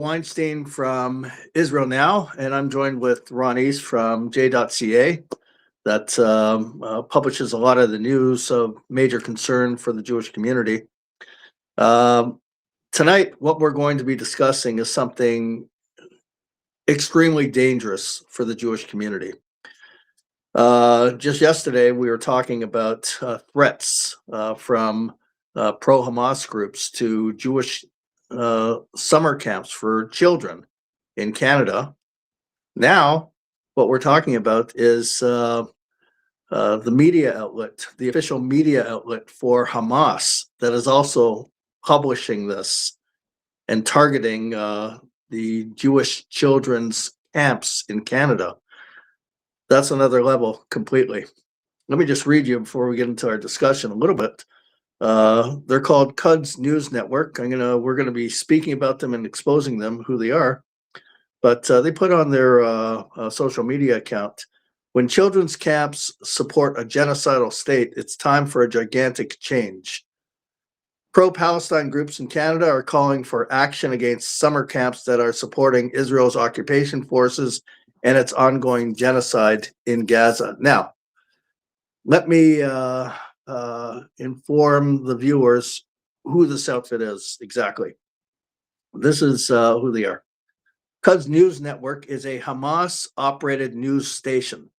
Weinstein from Israel Now, and I'm joined with Ron East from J.ca that publishes a lot of the news of major concern for the Jewish community. Um, Tonight, what we're going to be discussing is something extremely dangerous for the Jewish community. Just yesterday, we were talking about threats from pro-Hamas groups to Jewish summer camps for children in Canada. Now, what we're talking about is the media outlet, the official media outlet for Hamas, that is also publishing this and targeting the Jewish children's camps in Canada. That's another level completely. Let me just read you before we get into our discussion a little bit. They're called Cuds News Network. We're gonna be speaking about them and exposing them, who they are. But they put on their social media account, when children's camps support a genocidal state, it's time for a gigantic change. Pro-Palestine groups in Canada are calling for action against summer camps that are supporting Israel's occupation forces and its ongoing genocide in Gaza. Now, let me inform the viewers who this outfit is exactly. This is who they are. Cuds News Network is a Hamas-operated news station.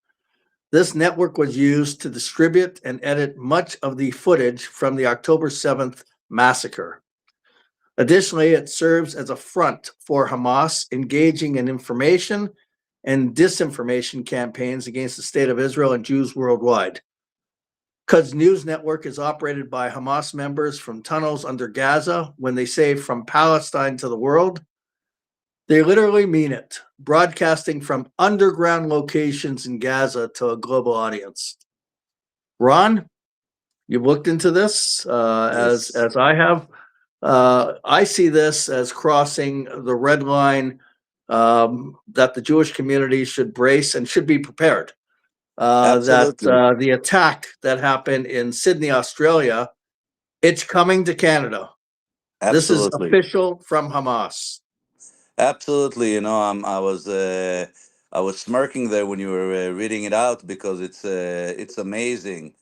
This network was used to distribute and edit much of the footage from the October 7th massacre. Additionally, it serves as a front for Hamas engaging in information and disinformation campaigns against the state of Israel and Jews worldwide. Cuds News Network is operated by Hamas members from tunnels under Gaza. When they say from Palestine to the world, they literally mean it, broadcasting from underground locations in Gaza to a global audience. Ron, you've looked into this Yes. as I have. I see this as crossing the red line that the Jewish community should brace and should be prepared. That Absolutely. the attack that happened in Sydney, Australia, it's coming to Canada. This is Absolutely. official from Hamas. Absolutely. I was smirking there when you were reading it out because it's amazing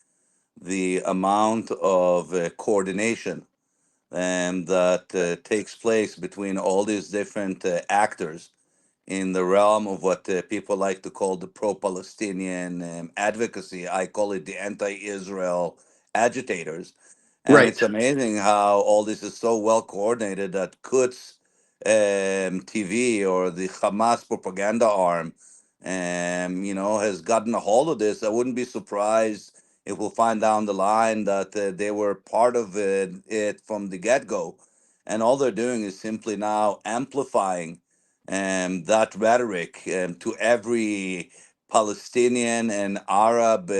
the amount of coordination that takes place between all these different actors in the realm of what people like to call the pro-Palestinian advocacy. I call it the anti-Israel agitators. And it's Right. amazing how all this is so well coordinated that Quds TV or the Hamas propaganda arm, has gotten a hold of this. I wouldn't be surprised if we'll find down the line that they were part of it from the get-go. And all they're doing is simply now amplifying that rhetoric to every Palestinian and Arab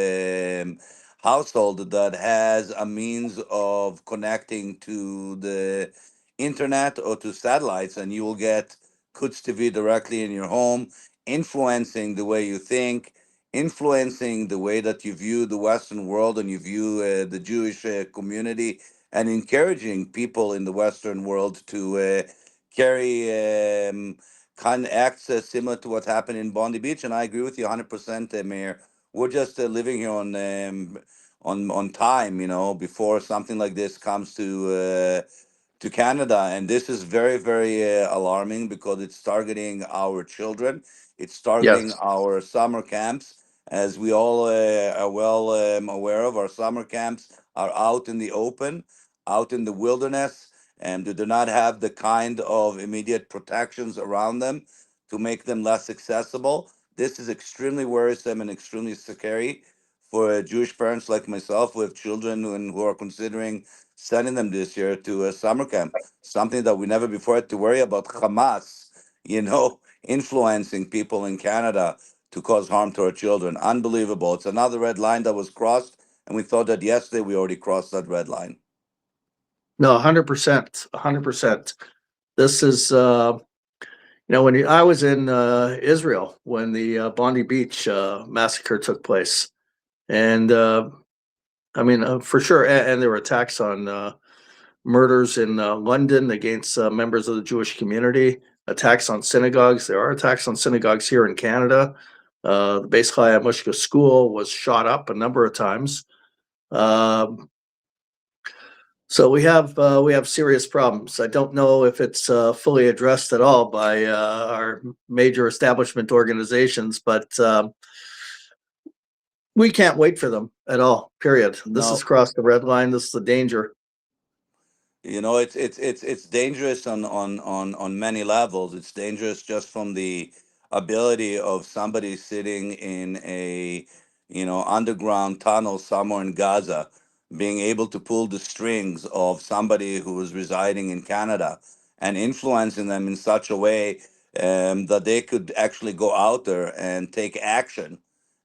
household that has a means of connecting to the internet or to satellites, and you will get Quds TV directly in your home, influencing the way you think, influencing the way that you view the Western world and you view the Jewish community, and encouraging people in the Western world to carry kind of acts similar to what happened in Bondi Beach. And I agree with you 100%, Mayor. We're just living here on time, before something like this comes to Canada. And this is very, very alarming because it's targeting our children. It's targeting Yes. our summer camps. As we all are well aware of, our summer camps are out in the open, out in the wilderness, and they do not have the kind of immediate protections around them to make them less accessible. This is extremely worrisome and extremely scary for Jewish parents like myself who have children who are considering sending them this year to a summer camp. Something that we never before had to worry about Hamas, influencing people in Canada to cause harm to our children. Unbelievable. It's another red line that was crossed, and we thought that yesterday we already crossed that red line. No, 100%, 100%. This is, I was in Israel when the Bondi Beach massacre took place. And for sure, and there were attacks on murders in London against members of the Jewish community. attacks on synagogues. There are attacks on synagogues here in Canada. The Beis Chaya Mushka school was shot up a number of times. So we have serious problems. I don't know if it's fully addressed at all by our major establishment organizations, but we can't wait for them at all. Period. This has No, crossed the red line. This is the danger. you know, it's dangerous on many levels. It's dangerous just from the ability of somebody sitting in a, you know, underground tunnel somewhere in Gaza, being able to pull the strings of somebody who is residing in Canada and influencing them in such a way that they could actually go out there and take action,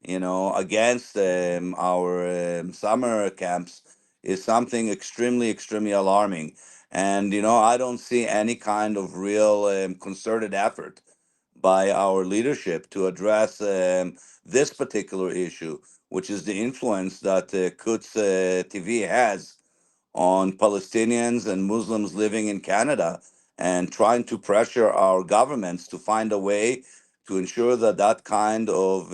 you know, against our summer camps, is something extremely, extremely alarming. And, you know, I don't see any kind of real concerted effort by our leadership to address this particular issue, which is the influence that Quds TV has on Palestinians and Muslims living in Canada, and trying to pressure our governments to find a way to ensure that that kind of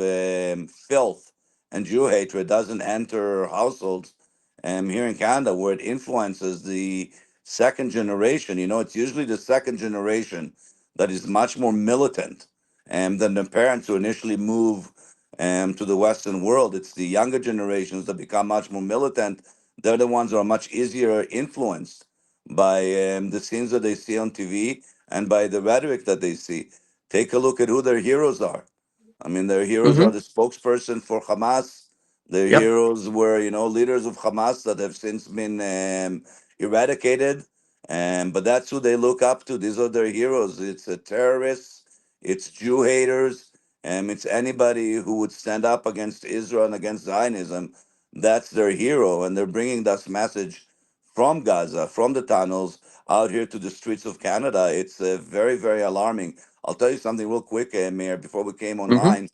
filth and Jew hatred doesn't enter households here in Canada, where it influences the second generation. You know, it's usually the second generation that is much more militant than the parents who initially move to the Western world. It's the younger generations that become much more militant. They're the ones who are much easier influenced by the scenes that they see on TV and by the rhetoric that they see. Take a look at who their heroes are. I mean, their heroes are Mm-hmm. the spokesperson for Hamas. Their Yep. heroes were, you know, leaders of Hamas that have since been eradicated. But that's who they look up to. These are their heroes. It's terrorists, it's Jew haters, it's anybody who would stand up against Israel and against Zionism. That's their hero. And they're bringing this message from Gaza, from the tunnels, out here to the streets of Canada. It's very, very alarming. I'll tell you something real quick, Mayor, before we came Mm-hmm. online.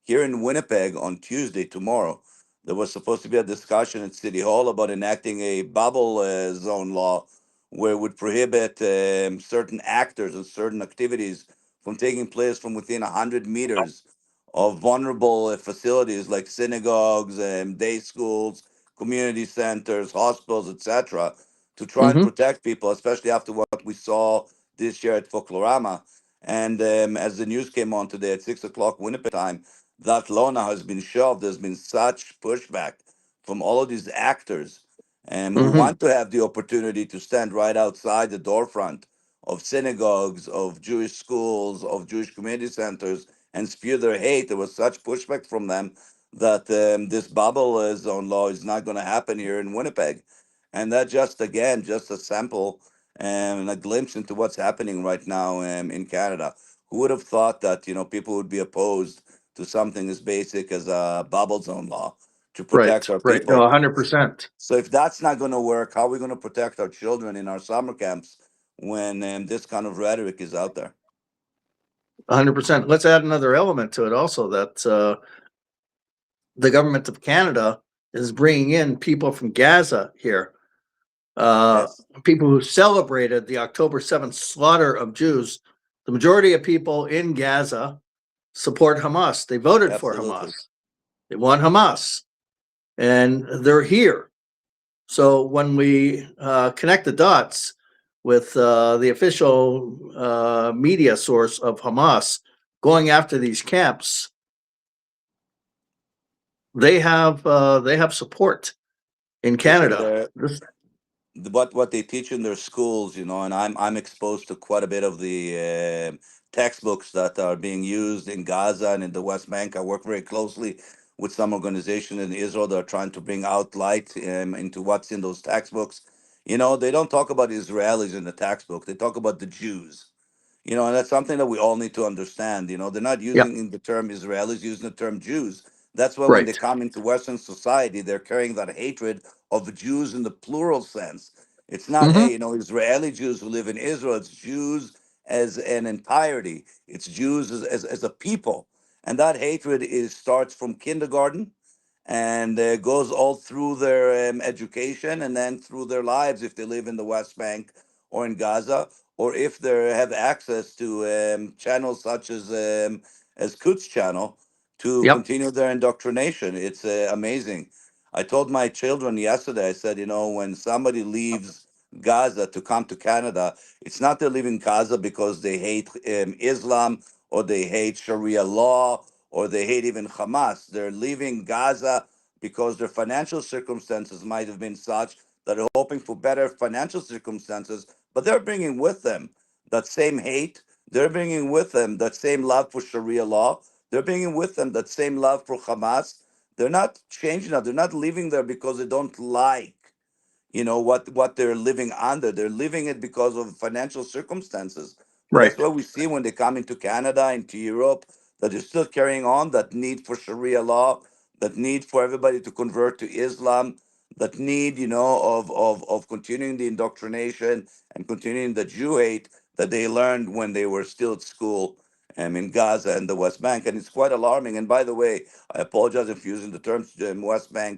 Here in Winnipeg on Tuesday, tomorrow, there was supposed to be a discussion at City Hall about enacting a bubble zone law where it would prohibit certain actors and certain activities from taking place from within 100 meters of vulnerable facilities like synagogues, day schools, community centers, hospitals, etc., to try and Mm-hmm. protect people, especially after what we saw this year at Folklorama. And as the news came on today at 6 o'clock Winnipeg time, that law now has been shelved. There's been such pushback from all of these actors who Mm-hmm. want to have the opportunity to stand right outside the door front of synagogues, of Jewish schools, of Jewish community centers, and spew their hate. There was such pushback from them that this bubble zone law is not going to happen here in Winnipeg. And that just, again, just a sample and a glimpse into what's happening right now in Canada. Who would have thought that, you know, people would be opposed to something as basic as a bubble zone law to Right. protect our Right. No, people? 100%. So if that's not going to work, how are we going to protect our children in our summer camps when this kind of rhetoric is out there? 100%. Let's add another element to it also, that the government of Canada is bringing in people from Gaza here, uh, Yes, people who celebrated the October 7th slaughter of Jews. The majority of people in Gaza support Hamas. They voted for Hamas. absolutely. They want Hamas, and they're here. So when we connect the dots with the official media source of Hamas going after these camps, they have support in Listen, Canada. This, what they teach in their schools, you know, and I'm exposed to quite a bit of the textbooks that are being used in Gaza and in the West Bank. I work very closely with some organization in Israel that are trying to bring out light into what's in those textbooks. You know, they don't talk about Israelis in the textbook. They talk about the Jews. You know, and that's something that we all need to understand. You know, they're not yeah, using the term Israelis, using the term Jews. That's why when they right. come into Western society, they're carrying that hatred of the Jews in the plural sense. It's not, hey, Mm-hmm, you know, Israeli Jews who live in Israel. It's Jews as an entirety. It's Jews as a people. And that hatred is starts from kindergarten and goes all through their education and then through their lives if they live in the West Bank or in Gaza or if they have access to channels such as Kutz channel to Yep. continue their indoctrination. It's amazing. I told my children yesterday, I said, when somebody leaves Gaza to come to Canada, it's not they're leaving Gaza because they hate Islam or they hate Sharia law or they hate even Hamas. They're leaving Gaza because their financial circumstances might have been such that are hoping for better financial circumstances, but they're bringing with them that same hate. They're bringing with them that same love for Sharia law. They're bringing with them that same love for Hamas. They're not changing that. They're not leaving there because they don't like what they're living under. They're living it because of financial circumstances. But that's Right. what we see when they come into Canada, into Europe, that they're still carrying on that need for Sharia law, that need for everybody to convert to Islam, that need of continuing the indoctrination and continuing the Jew hate that they learned when they were still at school in Gaza and the West Bank. And it's quite alarming. And by the way, I apologize if using the terms West Bank.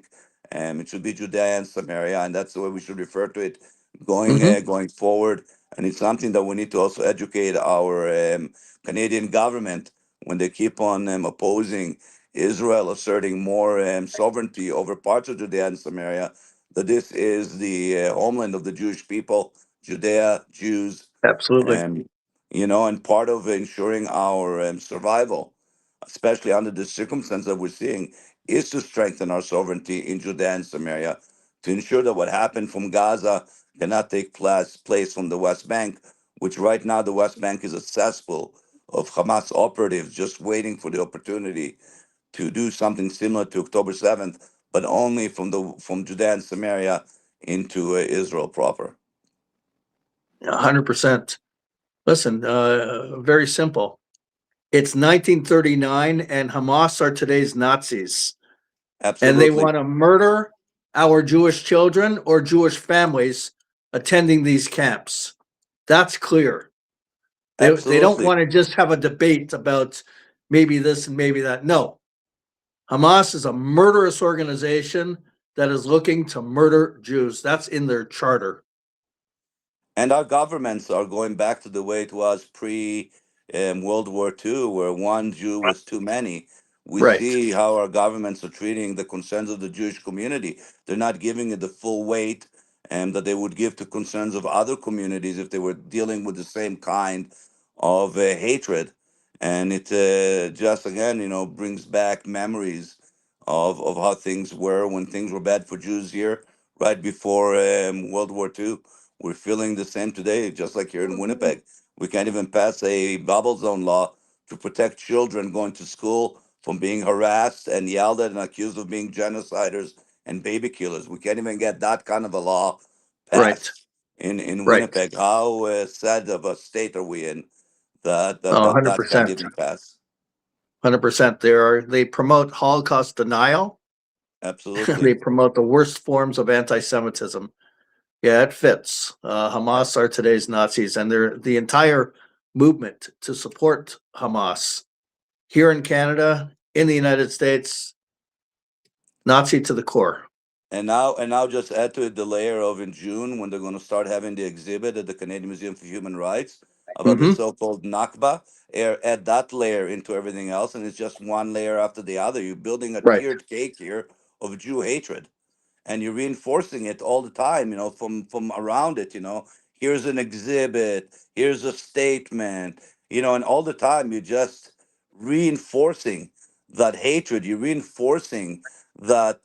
It should be Judea and Samaria, and that's the way we should refer to it Hmm. going forward. And it's something that we need to also educate our Canadian government when they keep on opposing Israel asserting more sovereignty over parts of Judea and Samaria. That this is the homeland of the Jewish people, Judea, Jews, Absolutely. and and part of ensuring our survival, especially under the circumstance that we're seeing, is to strengthen our sovereignty in Judea and Samaria, to ensure that what happened from Gaza cannot take place from the West Bank, which right now the West Bank is a cesspool of Hamas operatives just waiting for the opportunity to do something similar to October 7th, but only from Judea and Samaria into Israel proper. 100%. Listen, very simple. It's 1939, and Hamas are today's Nazis, and they Absolutely. want to murder our Jewish children or Jewish families attending these camps. That's clear. They don't Absolutely. want to just have a debate about maybe this and maybe that. No, Hamas is a murderous organization that is looking to murder Jews. That's in their charter. And our governments are going back to the way it was pre World War II, where one Jew was too many. We Right. see how our governments are treating the concerns of the Jewish community. They're not giving it the full weight that they would give to concerns of other communities if they were dealing with the same kind of hatred. And it just again, brings back memories of how things were when things were bad for Jews here right before World War II. We're feeling the same today, just like here in Winnipeg. We can't even pass a bubble zone law to protect children going to school from being harassed and yelled at and accused of being genociders and baby killers. We can't even get that kind of a law Right. passed in Right. Winnipeg. How sad of a state are we in Oh, that can't 100%. even pass? 100%. They promote Holocaust denial. They Absolutely. promote the worst forms of anti-Semitism. Yeah, it fits. Hamas are today's Nazis, and they're the entire movement to support Hamas here in Canada, in the United States, Nazi to the core. And now just add to it the layer of in June when they're going to start having the exhibit at the Canadian Museum for Human Rights about the Hmm. so-called Nakba. Add that layer into everything else, and it's just one layer after the other. You're building a Right. tiered cake here of Jew hatred, and you're reinforcing it all the time, from around it. Here's an exhibit, here's a statement, and all the time you're just reinforcing that hatred. You're reinforcing that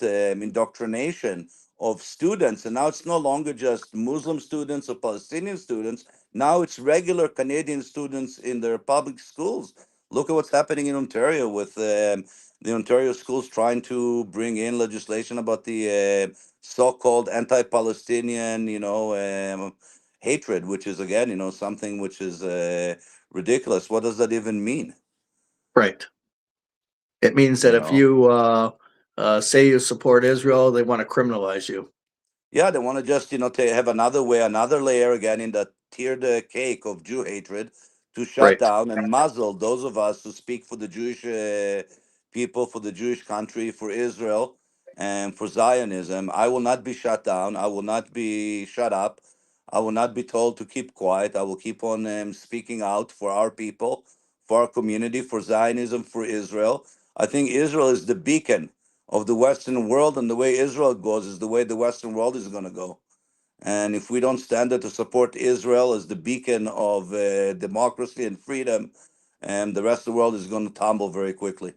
indoctrination of students, and now it's no longer just Muslim students or Palestinian students. Now it's regular Canadian students in their public schools. Look at what's happening in Ontario with the Ontario schools trying to bring in legislation about the so-called anti-Palestinian, hatred, which is again, something which is ridiculous. What does that even mean? Right. It means that You if know, you say you support Israel, they want to criminalize you. yeah, they want to just, to have another way, another layer again in the tiered cake of Jew hatred to shut Right. down and muzzle those of us who speak for the Jewish people, for the Jewish country, for Israel, and for Zionism. I will not be shut down. I will not be shut up. I will not be told to keep quiet. I will keep on speaking out for our people, for our community, for Zionism, for Israel. I think Israel is the beacon of the Western world, and the way Israel goes is the way the Western world is going to go. And if we don't stand there to support Israel as the beacon of democracy and freedom, and the rest of the world is going to tumble very quickly.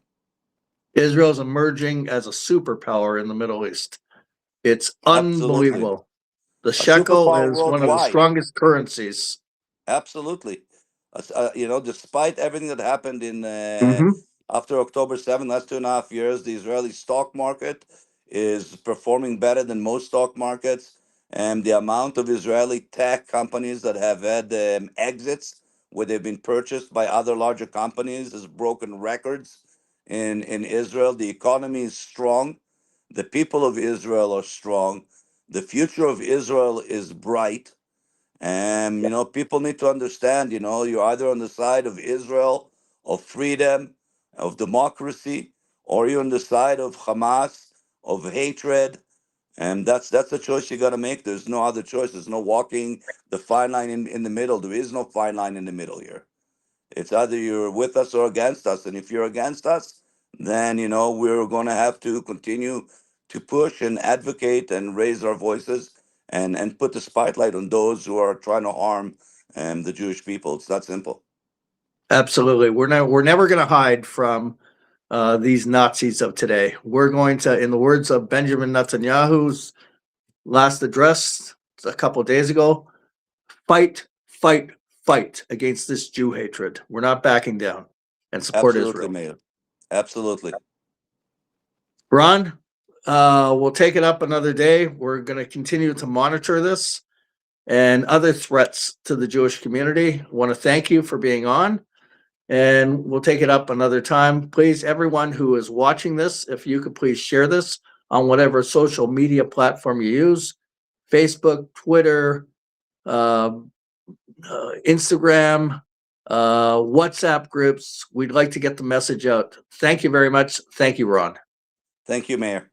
Israel's emerging as a superpower in the Middle East. It's Absolutely. unbelievable. The A shekel superpower is one of the worldwide. strongest currencies. Absolutely. Despite everything that happened in Mhm. after October 7th, last 2.5 years, the Israeli stock market is performing better than most stock markets. And the amount of Israeli tech companies that have had exits where they've been purchased by other larger companies has broken records in Israel. The economy is strong. The people of Israel are strong. The future of Israel is bright. And, people need to understand, you're either on the side of Israel, of freedom, of democracy, or you're on the side of Hamas, of hatred. And that's the choice you got to make. There's no other choice. There's no walking the fine line in the middle. There is no fine line in the middle here. It's either you're with us or against us. And if you're against us, then, we're going to have to continue to push and advocate and raise our voices and put the spotlight on those who are trying to harm the Jewish people. It's that simple. Absolutely. We're never going to hide from these Nazis of today. We're going to, in the words of Benjamin Netanyahu's last address a couple of days ago, fight, fight, fight against this Jew hatred. We're not backing down and support Absolutely, Israel. Mayor. Absolutely. Ron, we'll take it up another day. We're going to continue to monitor this and other threats to the Jewish community. I want to thank you for being on, and we'll take it up another time. Please, everyone who is watching this, if you could please share this on whatever social media platform you use, Facebook, Twitter, Instagram, WhatsApp groups. We'd like to get the message out. Thank you very much. Thank you, Ron. Thank you, Mayor.